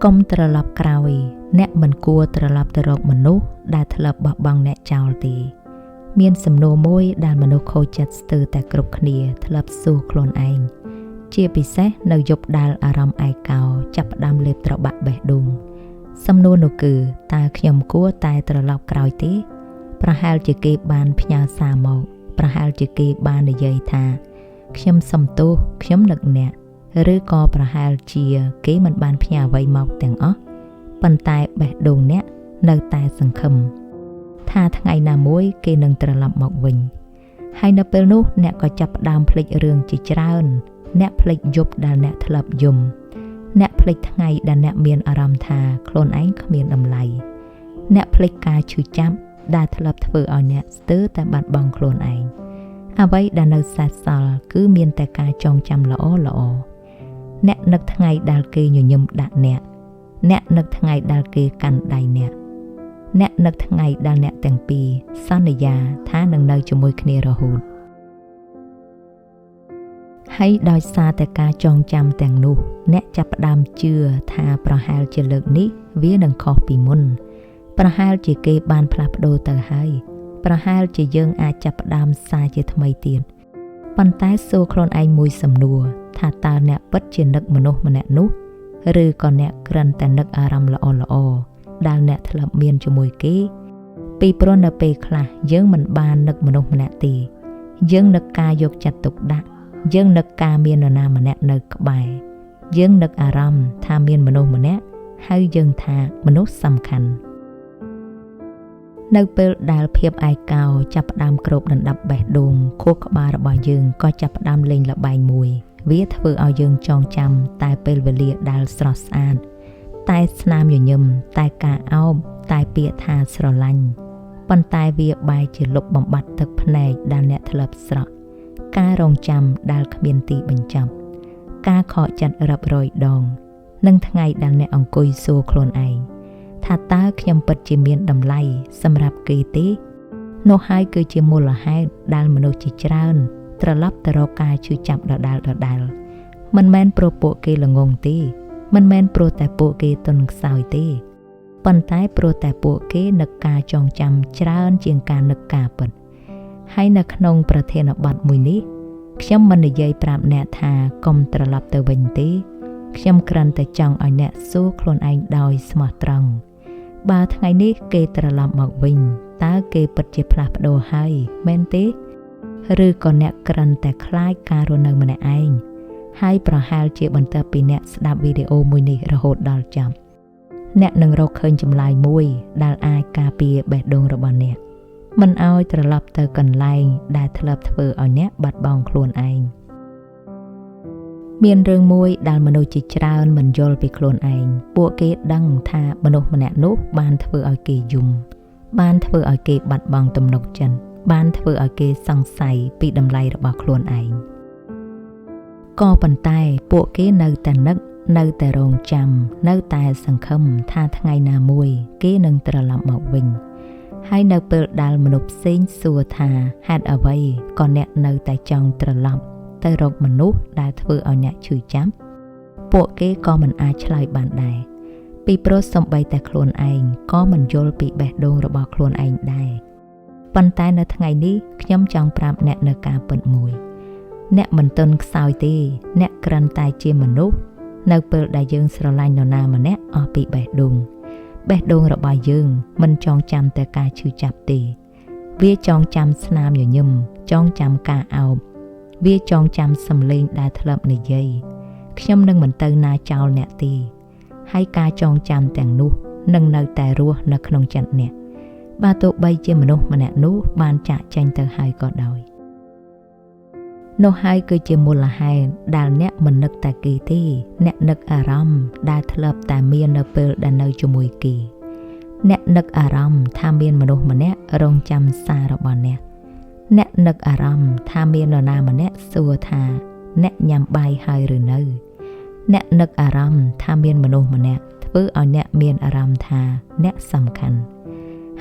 កុំត្រឡប់ក្រោយអ្នកមិនគួរត្រឡប់ទៅរកមនុស្សដែលធ្លាប់បោះបង់អ្នកចោលទេមានសំណួរមួយដែលមនុស្សខូចចិត្តស្ទើរតែគ្រប់គ្នាធ្លាប់សួរខ្លួនឯងជាពិសេសនៅយប់ដែលអារម្មណ៍ឯកោចាប់ផ្ដើមលេបត្របាក់បេះដូងសំណួរនោះគឺតើខ្ញុំគួរតែត្រឡប់ក្រោយទេប្រហែលជាគេបានផ្ញើសារមកប្រហែលជាគេបាននិយាយថាខ្ញុំសុំទោសខ្ញុំនឹកអ្នកឬក៏ប្រហែលជាគេមិនបានផ្ញើអ្វីមកទាំងអស់ប៉ុន្តែបេះដូងអ្នកនៅតែសង្ឃឹមថាថ្ងៃណាមួយគេនឹងត្រឡប់មកវិញហើយនៅពេលនោះអ្នកក៏ចាប់ផ្ដើមភ្លេចរឿងជាច្រើនអ្នកភ្លេចយប់ដែលអ្នកធ្លាប់យំអ្នកភ្លេចថ្ងៃដែលអ្នកមានអារម្មណ៍ថាខ្លួនឯងគ្មានតម្លៃអ្នកភ្លេចការឈឺចាប់ដែលធ្លាប់ធ្វើឲ្យអ្នកស្ទើរតែបាត់បង់ខ្លួនឯងអ្វីដែលនៅសេសសល់គឺមានតែការចងចាំល្អអ្នកនឹកថ្ងៃដែលគេញញឹមដាក់អ្នកនឹកថ្ងៃដែលគេកាន់ដៃអ្នកនឹកថ្ងៃដែលអ្នកទាំងពីរសន្យាថានឹងនៅជាមួយគ្នារហូតហើយដោយសារតែការចងចាំទាំងនោះអ្នកចាប់ផ្ដើមជឿថាប្រហែលជាលើកនេះវានឹងខុសពីមុនប្រហែលជាគេបានផ្លាស់ប្ដូរទៅហើយប្រហែលជាយើងអាចចាប់ផ្ដើមសារជាថ្មីទៀតប៉ុន្តែសួរខ្លួនឯងមួយសំណួរថាតើអ្នកពិតជានឹកមនុស្សម្នាក់នោះឬក៏អ្នកគ្រាន់តែនឹកអារម្មណ៍ល្អដែលអ្នកធ្លាប់មានជាមួយគេពីព្រោះនៅពេលខ្លះយើងមិនបាននឹកមនុស្សម្នាក់ទេយើងនឹកការយកចិត្តទុកដាក់យើងនឹកការមាននរណាម្នាក់នៅក្បែរយើងនឹកអារម្មណ៍ថាមានមនុស្សម្នាក់ហើយយើងថាមនុស្សសំខាន់នៅពេលដែលភាពឯកោចាប់ផ្ដើមគ្របដណ្ដប់បេះដូងខួរក្បាលរបស់យើងក៏ចាប់ផ្ដើមលេងល្បែងមួយវាធ្វើឲ្យយើងចងចាំតែពេលវេលាដែលស្រស់ស្អាតតែស្នាមញញឹមតែការអោបតែពាក្យថាស្រឡាញ់ប៉ុន្តែវាបែរជាលុបបំបាត់ទឹកភ្នែកដែលអ្នកធ្លាប់ស្រក់ការរងចាំដែលគ្មានទីបញ្ចប់ការខកចិត្តរាប់រយដងនិងថ្ងៃដែលអ្នកអង្គុយសួរខ្លួនឯងថាតើខ្ញុំពិតជាមានតម្លៃសម្រាប់គេទេនោះហើយគឺជាមូលហេតុដែលមនុស្សជាច្រើនត្រឡប់ទៅរកការឈឺចាប់ដដែលមិនមែនព្រោះពួកគេល្ងងទេមិនមែនព្រោះតែពួកគេទន់ខ្សោយទេប៉ុន្តែព្រោះតែពួកគេនឹកការចងចាំច្រើនជាងការនឹកការពិតហើយនៅក្នុងប្រធានបទមួយនេះខ្ញុំមិននិយាយប្រាប់អ្នកថាកុំត្រឡប់ទៅវិញទេខ្ញុំគ្រាន់តែចង់ឲ្យអ្នកសួរខ្លួនឯងដោយស្មោះត្រង់បើថ្ងៃនេះគេត្រឡប់មកវិញតើគេពិតជាផ្លាស់ប្ដូរហើយមែនទេឬក៏អ្នកគ្រាន់តែខ្លាចការរស់នៅម្នាក់ឯងហើយប្រហែលជាបន្ទាប់ពីអ្នកស្ដាប់វីដេអូមួយនេះរហូតដល់ចប់អ្នកនឹងរកឃើញចម្លើយមួយដែលអាចការពារបេះដូងរបស់អ្នកមិនឲ្យត្រឡប់ទៅកន្លែងដែលធ្លាប់ធ្វើឲ្យអ្នកបាត់បង់ខ្លួនឯងមានរឿងមួយដែលមនុស្សជាច្រើនមិនយល់ពីខ្លួនឯងពួកគេដឹងថាមនុស្សម្នាក់នោះបានធ្វើឲ្យគេយំបានធ្វើឲ្យគេបាត់បង់ទំនុកចិត្តបានធ្វើឲ្យគេសង្ស័យពីតម្លៃរបស់ខ្លួនឯងក៏ប៉ុន្តែពួកគេនៅតែនឹកនៅតែរងចាំនៅតែសង្ឃឹមថាថ្ងៃណាមួយគេនឹងត្រឡប់មកវិញហើយនៅពេលដែលមនុស្សផ្សេងសួរថាហេតុអ្វីក៏អ្នកនៅតែចង់ត្រឡប់ទៅរកមនុស្សដែលធ្វើឲ្យអ្នកឈឺចាប់ពួកគេក៏មិនអាចឆ្លើយបានដែរពីព្រោះសូម្បីតែខ្លួនឯងក៏មិនយល់ពីបេះដូងរបស់ខ្លួនឯងដែរប៉ុន្តែនៅថ្ងៃនេះខ្ញុំចង់ប្រាប់អ្នកនៅការពិតមួយអ្នកមិនទន់ខ្សោយទេអ្នកគ្រាន់តែជាមនុស្សនៅពេលដែលយើងស្រឡាញ់នរណាម្នាក់អស់ពីបេះដូងរបស់យើងមិនចងចាំតែការឈឺចាប់ទេវាចងចាំស្នាមញញឹមចងចាំការអោបវាចងចាំសំឡេងដែលធ្លាប់និយាយខ្ញុំនឹងមិនទៅណាចោលអ្នកទេហើយការចងចាំទាំងនោះនឹងនៅតែរស់នៅក្នុងចិត្តអ្នកបើទោះបីជាមនុស្សម្នាក់នោះបានចាកចេញទៅហើយក៏ដោយនោះហើយគឺជាមូលហេតុដែលអ្នកមិននឹកតែគេទេអ្នកនឹកអារម្មណ៍ដែលធ្លាប់តែមាននៅពេលដែលនៅជាមួយគេអ្នកនឹកអារម្មណ៍ថាមានមនុស្សម្នាក់រងចាំសាររបស់អ្នកនឹកអារម្មណ៍ថាមាននរណាម្នាក់សួរថាអ្នកញ៉ាំបាយហើយឬនៅអ្នកនឹកអារម្មណ៍ថាមានមនុស្សម្នាក់ធ្វើឲ្យអ្នកមានអារម្មណ៍ថាអ្នកសំខាន់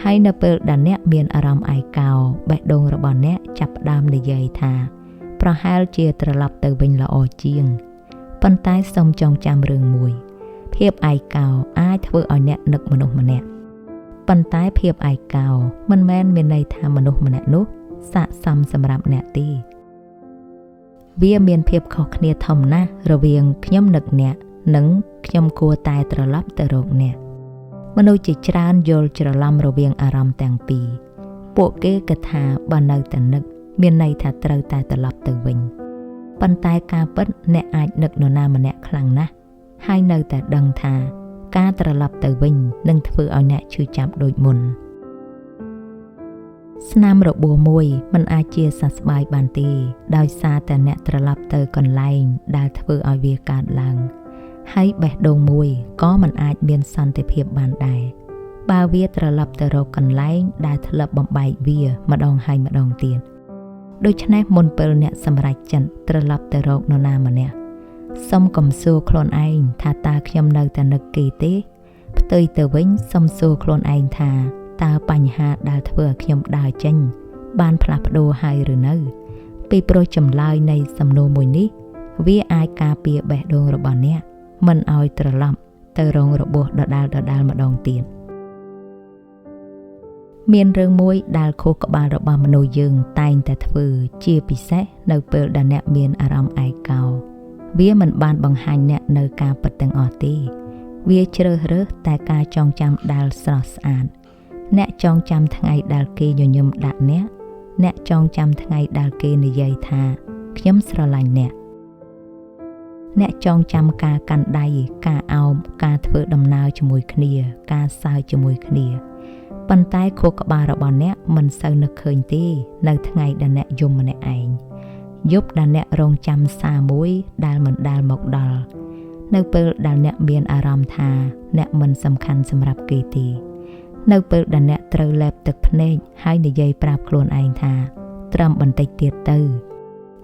ហើយនៅពេលដែលអ្នកមានអារម្មណ៍ឯកោបេះដូងរបស់អ្នកចាប់ផ្ដើមនិយាយថាប្រហែលជាត្រឡប់ទៅវិញល្អជាងប៉ុន្តែសូមចងចាំរឿងមួយ ភាពឯកោអាចធ្វើឲ្យអ្នកនឹកមនុស្សម្នាក់ប៉ុន្តែភាពឯកោមិនមែនមានន័យថាមនុស្សម្នាក់នោះស័ក្តិសមសម្រាប់អ្នកទេវាមានភាពខុសគ្នាធំណាស់រវាងខ្ញុំនឹកអ្នកនិងខ្ញុំគួរតែត្រឡប់ទៅរកអ្នកមនុស្សជាច្រើនយល់ច្រឡំរវាងអារម្មណ៍ទាំងពីរពួកគេគិតថាបើនៅតែនឹកមានន័យថាត្រូវតែត្រឡប់ទៅវិញប៉ុន្តែការពិតអ្នកអាចនឹកនរណាម្នាក់ខ្លាំងណាស់ហើយនៅតែដឹងថាការត្រឡប់ទៅវិញនឹងធ្វើឲ្យអ្នកឈឺចាប់ដូចមុនស្នាមរបួសមួយមិនអាចជាសះស្បើយបានទេដោយសារតែអ្នកត្រឡប់ទៅកន្លែងដែលធ្វើឲ្យវាកើតឡើងហើយបេះដូងមួយក៏មិនអាចមានសន្តិភាពបានដែរបើវាត្រឡប់ទៅរកកន្លែងដែលធ្លាប់បំបែកវាម្ដងហើយម្ដងទៀតដូច្នេះមុនពេលអ្នកសម្រេចចិត្តត្រឡប់ទៅរកនរណាម្នាក់សុំកុំសួរខ្លួនឯងថាតើខ្ញុំនៅតែនឹកគេទេផ្ទុយទៅវិញសុំសួរខ្លួនឯងថាតើបញ្ហាដែលធ្វើឲ្យខ្ញុំដើរចេញបានផ្លាស់ប្ដូរហើយឬនៅពីព្រោះចម្លើយនៃសំណួរមួយនេះវាអាចការពារបេះដូងរបស់អ្នកមិនឲ្យត្រឡប់ទៅរងរបួសដដែលម្ដងទៀតមានរឿងមួយដែលខួរក្បាលរបស់មនុស្សយើងតែងតែធ្វើជាពិសេសនៅពេលដែលអ្នកមានអារម្មណ៍ឯកោវាមិនបានបង្ហាញអ្នកនៅការពិតទាំងអស់ទេវាជ្រើសរើសតែការចងចាំដែលស្រស់ស្អាតអ្នកចងចាំថ្ងៃដែលគេញញឹមដាក់អ្នកចងចាំថ្ងៃដែលគេនិយាយថាខ្ញុំស្រឡាញ់អ្នកចងចាំការកាន់ដៃការអោបការធ្វើដំណើរជាមួយគ្នាការសើចជាមួយគ្នាប៉ុន្តែខួរក្បាលរបស់អ្នកមិនសូវនឹកឃើញទេនៅថ្ងៃដែលអ្នកយំម្នាក់ឯងយប់ដែលអ្នករងចាំសារមួយដែលមិនដែលមកដល់នៅពេលដែលអ្នកមានអារម្មណ៍ថាអ្នកមិនសំខាន់សម្រាប់គេទេនៅពេលដែលអ្នកត្រូវលេបទឹកភ្នែកហើយនិយាយប្រាប់ខ្លួនឯងថាត្រឹមបន្តិចទៀតទៅ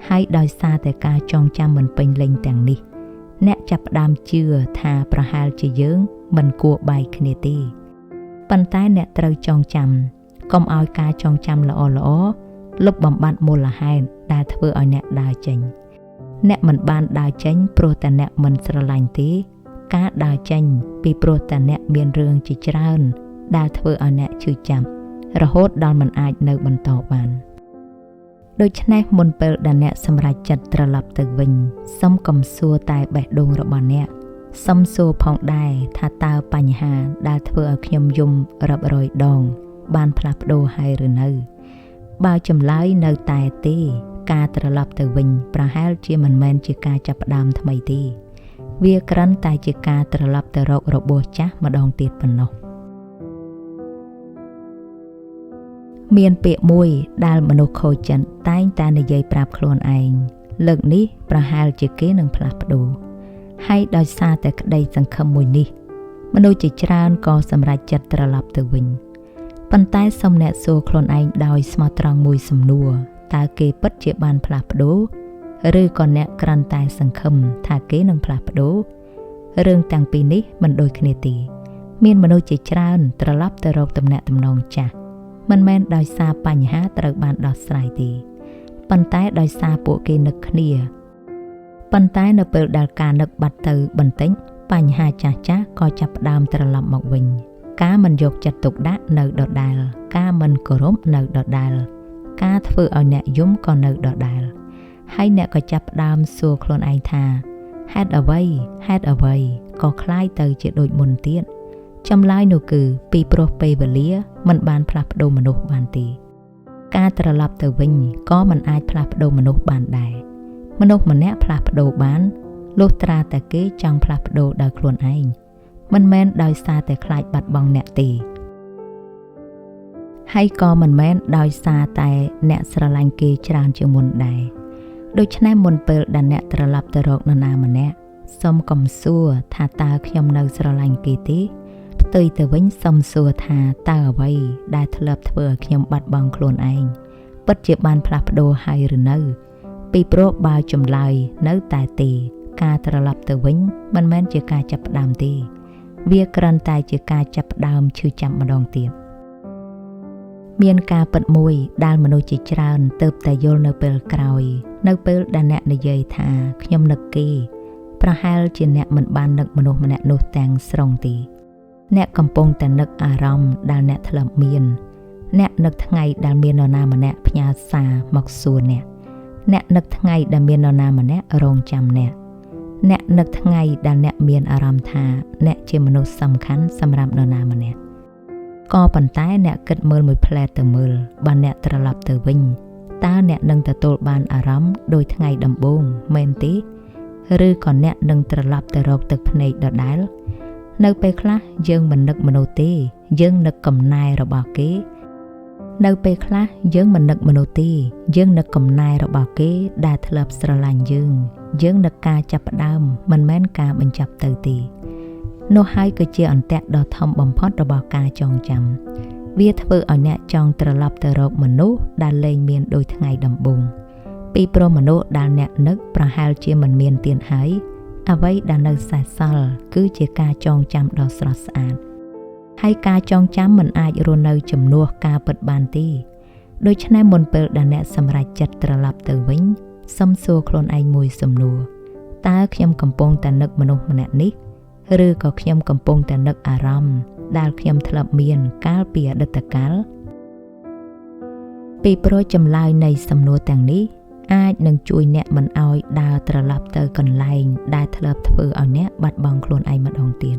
ហើយដោយសារតែការចងចាំមិនពេញលេញទាំងនេះអ្នកចាប់ផ្ដើមជឿថាប្រហែលជាយើងមិនគួរបែកគ្នាទេប៉ុន្តែអ្នកត្រូវចងចាំកុំឲ្យការចងចាំល្អលុបបំបាត់មូលហេតុដែលធ្វើឲ្យអ្នកដើរចេញអ្នកមិនបានដើរចេញព្រោះតែអ្នកមិនស្រឡាញ់ទេការដើរចេញពីព្រោះតែអ្នកមានរឿងជាច្រើនដែលធ្វើឲ្យអ្នកឈឺចាប់រហូតដល់មិនអាចនៅបន្តបានដូច្នេះមុនពេលដែលអ្នកសម្រេចចិត្តត្រឡប់ទៅវិញសូមកុំសួរតែបេះដូងរបស់អ្នកសូមសួរផងដែរថាតើបញ្ហាដែលធ្វើឲ្យខ្ញុំយំរាប់រយដងបានផ្លាស់ប្ដូរហើយឬនៅបើចម្លើយនៅតែទេការត្រឡប់ទៅវិញប្រហែលជាមិនមែនជាការចាប់ផ្ដើមថ្មីទេវាគ្រាន់តែជាការត្រឡប់ទៅរករបួសចាស់ម្ដងទៀតប៉ុណ្ណោះមានពាក្យមួយដែលមនុស្សខូចចិត្តតែងតែនិយាយប្រាប់ខ្លួនឯងលើកនេះប្រហែលជាគេនឹងផ្លាស់ប្ដូរហើយដោយសារតែក្តីសង្ឃឹមមួយនេះមនុស្សជាច្រើនក៏សម្រេចចិត្តត្រឡប់ទៅវិញប៉ុន្តែសូមអ្នកសួរខ្លួនឯងដោយស្មោះត្រង់មួយសំណួរតើគេពិតជាបានផ្លាស់ប្ដូរឬក៏អ្នកគ្រាន់តែសង្ឃឹមថាគេនឹងផ្លាស់ប្ដូររឿងទាំងពីរនេះមិនដូចគ្នាទេមានមនុស្សជាច្រើនត្រឡប់ទៅរកទំនាក់ទំនងចាស់មិនមែនដោយសារបញ្ហាត្រូវបានដោះស្រាយទេប៉ុន្តែដោយសារពួកគេនឹកគ្នាប៉ុន្តែនៅពេលដែលការនឹកបាត់ទៅបន្តិចបញ្ហាចាស់ក៏ចាប់ផ្ដើមត្រឡប់មកវិញការមិនយកចិត្តទុកដាក់នៅដដែលការមិនគោរពនៅដដែលការធ្វើឲ្យអ្នកយំក៏នៅដដែលហើយអ្នកក៏ចាប់ផ្ដើមសួរខ្លួនឯងថាហេតុអ្វីក៏คล้ายទៅជាដូចមុនទៀតចម្លើយនោះគឺពីព្រោះពេលវេលាមិនបានផ្លាស់ប្ដូរមនុស្សបានទេការត្រឡប់ទៅវិញក៏មិនអាចផ្លាស់ប្ដូរមនុស្សបានដែរមនុស្សម្នាក់ផ្លាស់ប្ដូរបានលុះត្រាតែគេចង់ផ្លាស់ប្ដូរដោយខ្លួនឯងមិនមែនដោយសារតែខ្លាចបាត់បង់អ្នកទេហើយក៏មិនមែនដោយសារតែអ្នកស្រឡាញ់គេច្រើនជាងមុនដែរដូច្នេះមុនពេលដែលអ្នកត្រឡប់ទៅរកនរណាម្នាក់សូមកុំសួរថាតើខ្ញុំនៅស្រឡាញ់គេទេផ្ទុយទៅវិញសូមសួរថាតើអ្វីដែលធ្លាប់ធ្វើឲ្យខ្ញុំបាត់បង់ខ្លួនឯងពិតជាបានផ្លាស់ប្ដូរហើយឬនៅពីព្រោះបើចម្លើយនៅតែទេការត្រឡប់ទៅវិញមិនមែនជាការចាប់ផ្ដើមទេវាគ្រាន់តែជាការចាប់ផ្ដើមឈឺចាប់ម្ដងទៀតមានការពិតមួយដែលមនុស្សជាច្រើនទើបតែយល់នៅពេលក្រោយនៅពេលដែលអ្នកនិយាយថាខ្ញុំនឹកគេ ប្រហែលជាអ្នកមិនបាននឹកមនុស្សម្នាក់នោះទាំងស្រុងទេអ្នកកំពុងតែនឹកអារម្មណ៍ដែលអ្នកធ្លាប់មានអ្នកនឹកថ្ងៃដែលមាននរណាម្នាក់ផ្ញើសារមកសួរអ្នកនឹកថ្ងៃដែលមាននរណាម្នាក់រងចាំអ្នកនឹកថ្ងៃដែលអ្នកមានអារម្មណ៍ថាអ្នកជាមនុស្សសំខាន់សម្រាប់នរណាម្នាក់ក៏ប៉ុន្តែអ្នកគិតមើលមួយផ្លែតទៅមើលបើអ្នកត្រឡប់ទៅវិញតើអ្នកនឹងទទួលបានអារម្មណ៍ដូចថ្ងៃដំបូងមែនទេឬក៏អ្នកនឹងត្រឡប់ទៅរកទឹកភ្នែកដដែលនៅពេលខ្លះយើងមិននឹកមនុស្សទេយើងនឹកកំណែរបស់គេនៅពេលខ្លះយើងមិននឹកមនុស្សទេយើងនឹកកំណែរបស់គេដែលធ្លាប់ស្រឡាញ់យើងនឹកការចាប់ផ្ដើមមិនមែនការបញ្ចប់ទៅទេនោះហើយគឺជាអន្ទាក់ដ៏ធំបំផុតរបស់ការចងចាំវាធ្វើឲ្យអ្នកចង់ត្រឡប់ទៅរកមនុស្សដែលលែងមានដូចថ្ងៃដំបូងពីព្រោះមនុស្សដែលអ្នកនឹកប្រហែលជាមិនមានទៀតហើយអ្វីដែលនៅសេសសល់គឺជាការចងចាំដ៏ស្រស់ស្អាតហើយការចងចាំមិនអាចរស់នៅជំនួសការពិតបានទេដូច្នេះមុនពេលដែលអ្នកសម្រេចចិត្តត្រឡប់ទៅវិញសុំសួរខ្លួនឯងមួយសំណួរតើខ្ញុំកំពុងតែនឹកមនុស្សម្នាក់នេះឬក៏ខ្ញុំកំពុងតែនឹកអារម្មណ៍ដែលខ្ញុំធ្លាប់មានកាលពីអតីតកាលពីព្រោះចម្លើយនៃសំណួរទាំងនេះអាចនឹងជួយអ្នកមិនឲ្យដើរត្រឡប់ទៅកន្លែងដែលធ្លាប់ធ្វើឲ្យអ្នកបាត់បង់ខ្លួនឯងម្ដងទៀត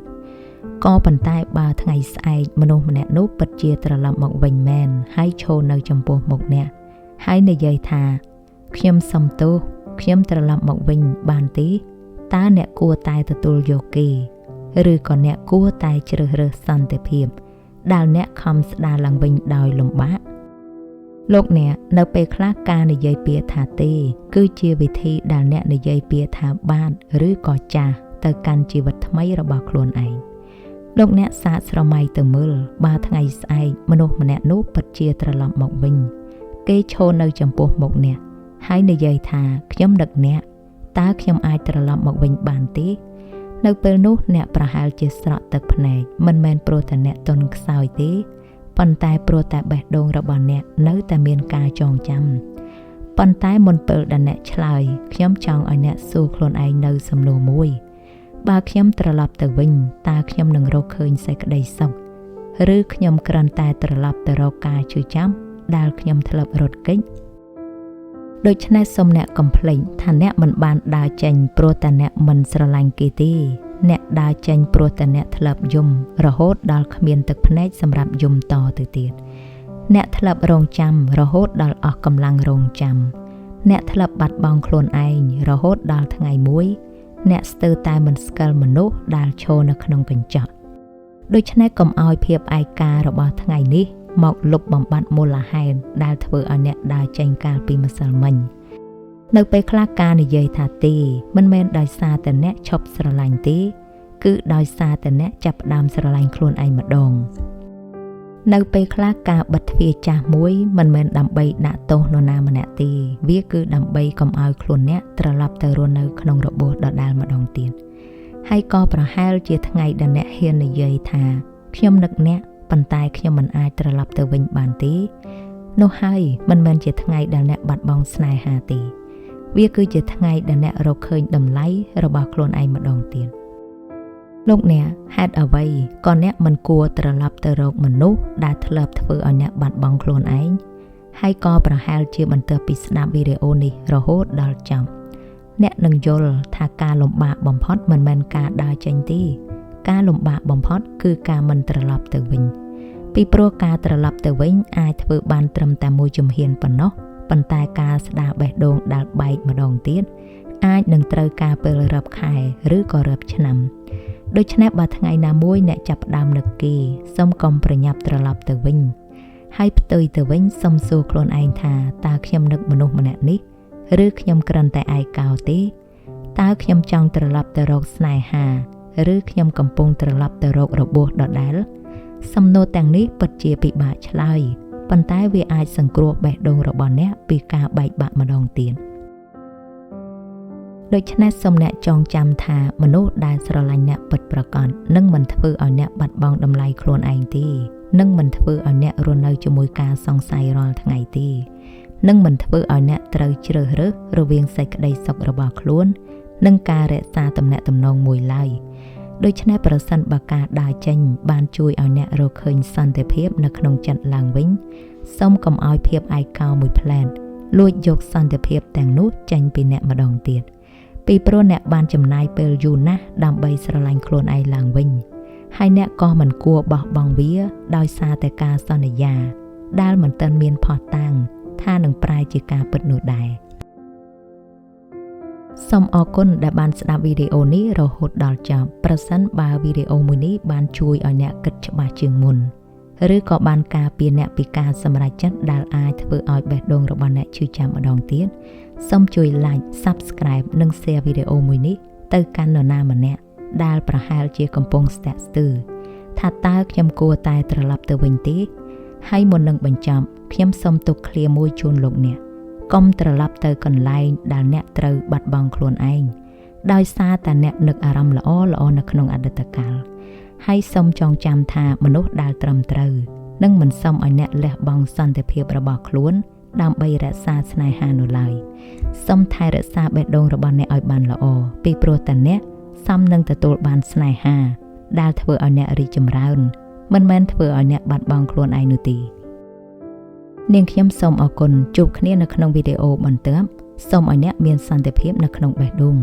ក៏ប៉ុន្តែបើថ្ងៃស្អែកមនុស្សម្នាក់នោះពិតជាត្រឡប់មកវិញមែនហើយឈរនៅចំពោះមុខអ្នកហើយនិយាយថាខ្ញុំសុំទោសខ្ញុំត្រឡប់មកវិញបានទេតើអ្នកគួរតែទទួលយកគេឬក៏អ្នកគួរតែជ្រើសរើសសន្តិភាពដែលអ្នកខំស្ដារឡើងវិញដោយលំបាកលោកអ្នកនៅពេលខ្លះការនិយាយពាក្យថាទេគឺជាវិធីដែលអ្នកនិយាយពាក្យថាបាទឬក៏ចាស់ទៅកាន់ជីវិតថ្មីរបស់ខ្លួនឯងលោកអ្នកសាកស្រមៃទៅមើលបើថ្ងៃស្អែកមនុស្សម្នាក់នោះពិតជាត្រឡប់មកវិញគេឈរនៅចំពោះមុខអ្នកហើយនិយាយថាខ្ញុំដឹកអ្នកតើខ្ញុំអាចត្រឡប់មកវិញបានទេនៅពេលនោះអ្នកប្រហែលជាស្រក់ទឹកភ្នែកមិនមែនព្រោះតែអ្នកទន់ខ្សោយទេប៉ុន្តែព្រោះតែបេះដូងរបស់អ្នកនៅតែមានការចងចាំប៉ុន្តែមុនពេលដែលអ្នកឆ្លើយខ្ញុំចង់ឲ្យអ្នកសួរខ្លួនឯងនៅសំណួរមួយបើខ្ញុំត្រឡប់ទៅវិញតើខ្ញុំនឹងរកឃើញសេចក្តីសុខឬខ្ញុំគ្រាន់តែត្រឡប់ទៅរកការជឿចាំដែលខ្ញុំធ្លាប់រត់គេចដូច្នេះសូមអ្នកកុំភ្លេចថាអ្នកមិនបានដើរចេញព្រោះតែអ្នកមិនស្រឡាញ់គេទេអ្នកដើរចេញព្រោះតែអ្នកធ្លាប់យំរហូតដល់គ្មានទឹកភ្នែកសម្រាប់យំតទៅទៀតអ្នកធ្លាប់រងចាំរហូតដល់អស់កម្លាំងរងចាំអ្នកធ្លាប់បាត់បង់ខ្លួនឯងរហូតដល់ថ្ងៃមួយអ្នកស្ទើរតែមិនស្គាល់មនុស្សដែលឈរនៅក្នុងកញ្ចក់ដូច្នេះកុំឲ្យភាពឯការបស់ថ្ងៃនេះមកលុបបំបាត់មូលហេតុដែលធ្វើឲ្យអ្នកដើរចេញកាលពីម្សិលមិញនៅពេលខ្លះការនិយាយថាទេមិនមែនដោយសារតែអ្នកឈប់ស្រឡាញ់ទេគឺដោយសារតែអ្នកចាប់ផ្ដើមស្រឡាញ់ខ្លួនឯងម្ដងនៅពេលខ្លះការបិទទ្វារចាស់មួយមិនមែនដើម្បីដាក់ទោសនរណាម្នាក់ទេវាគឺដើម្បីកុំឲ្យខ្លួនអ្នកត្រឡប់ទៅរស់នៅក្នុងរបួសដដែលម្ដងទៀតហើយក៏ប្រហែលជាថ្ងៃដែលអ្នកហ៊ាននិយាយថាខ្ញុំនឹកអ្នកប៉ុន្តែខ្ញុំមិនអាចត្រឡប់ទៅវិញបានទេនោះហើយមិនមែនជាថ្ងៃដែលអ្នកបាត់បង់ស្នេហាទេវាគឺជាថ្ងៃដែលអ្នករកឃើញតម្លៃរបស់ខ្លួនឯងម្ដងទៀតលោកអ្នកហេតុអ្វីក៏អ្នកមិនគួរត្រឡប់ទៅរកមនុស្សដែលធ្លាប់ធ្វើឲ្យអ្នកបាត់បង់ខ្លួនឯងហើយក៏ប្រហែលជាបន្ទាប់ពីស្ដាប់វីដេអូនេះរហូតដល់ចប់អ្នកនឹងយល់ថាការលំបាកបំផុតមិនមែនការដើរចេញទេការលំបាកបំផុតគឺការមិនត្រឡប់ទៅវិញពីព្រោះការត្រឡប់ទៅវិញអាចធ្វើបានត្រឹមតែមួយជំហានប៉ុណ្ណោះប៉ុន្តែការស្ដារបេះដូងដែលបែកម្ដងទៀតអាចនឹងត្រូវការពេលរាប់ខែឬក៏រាប់ឆ្នាំដូច្នេះបើថ្ងៃណាមួយអ្នកចាប់ផ្ដើមនឹកគេសូមកុំប្រញាប់ត្រឡប់ទៅវិញហើយផ្ទុយទៅវិញសូមសួរខ្លួនឯងថាតើខ្ញុំនឹកមនុស្សម្នាក់នេះឬខ្ញុំគ្រាន់តែឯកោទេតើខ្ញុំចង់ត្រឡប់ទៅរកស្នេហាឬខ្ញុំកំពុងត្រឡប់ទៅរករបួសដដែលសំណួរទាំងនេះពិតជាពិបាកឆ្លើយប៉ុន្តែវាអាចសង្គ្រោះបេះដូងរបស់អ្នកពីការបែកបាក់ម្ដងទៀតដូច្នេះសូមអ្នកចងចាំថាមនុស្សដែលស្រឡាញ់អ្នកពិតប្រាកដនឹងមិនធ្វើឲ្យអ្នកបាត់បង់តម្លៃខ្លួនឯងទេនឹងមិនធ្វើឲ្យអ្នករស់នៅជាមួយការសង្ស័យរាល់ថ្ងៃទេនឹងមិនធ្វើឲ្យអ្នកត្រូវជ្រើសរើសរវាងសេចក្តីសុខរបស់ខ្លួន និងការរក្សាទំនាក់ទំនងមួយឡើយដូច្នេះប្រសិនបើការដើរចេញបានជួយឲ្យអ្នករកឃើញសន្តិភាពនៅក្នុងចិត្តឡើងវិញសូមកុំឲ្យភាពឯកោមួយផ្លែតលួចយកសន្តិភាពទាំងនោះចេញពីអ្នកម្ដងទៀតពីព្រោះអ្នកបានចំណាយពេលយូរណាស់ដើម្បីស្រឡាញ់ខ្លួនឯងឡើងវិញហើយអ្នកក៏មិនគួរបោះបង់វាដោយសារតែការសន្យាដែលមិនទាន់មានភស្តុតាងថានឹងប្រែជាការពិតនោះដែរសូមអរគុណដែលបានស្ដាប់វីដេអូនេះរហូតដល់ចប់ប្រសិនបើវីដេអូមួយនេះបានជួយឲ្យអ្នកគិតច្បាស់ជាងមុនឬក៏បានការពារអ្នកពីការសម្រេចចិត្តដែលអាចធ្វើឲ្យបេះដូងរបស់អ្នកឈឺចាប់ម្ដងទៀតសូមជួយ like, subscribe និង share វីដេអូមួយនេះទៅកាន់នរណាម្នាក់ដែលប្រហែលជាកំពុងស្ទាក់ស្ទើរថាតើខ្ញុំគួរតែត្រឡប់ទៅវិញទេហើយមុននឹងបញ្ចប់ខ្ញុំសូមទុកឃ្លាមួយជូនលោកអ្នកកុំត្រឡប់ទៅកន្លែងដែលអ្នកត្រូវបាត់បង់ខ្លួនឯងដោយសារតែអ្នកនឹកអារម្មណ៍ល្អៗនៅក្នុងអតីតកាលហើយសូមចងចាំថាមនុស្សដែលត្រឹមត្រូវនឹងមិនសូមឲ្យអ្នកលះបង់សន្តិភាពរបស់ខ្លួនដើម្បីរក្សាស្នេហានោះឡើយសូមថែរក្សាបេះដូងរបស់អ្នកឲ្យបានល្អពីព្រោះតែអ្នកសមនឹងទទួលបានស្នេហាដែលធ្វើឲ្យអ្នករីកចម្រើនមិនមែនធ្វើឲ្យអ្នកបាត់បង់ខ្លួនឯងនោះទេនាងខ្ញុំសូមអរគុណជួបគ្នានៅក្នុងវីដេអូបន្ទាប់សូមឲ្យអ្នកមានសន្តិភាពនៅក្នុងបេះដូង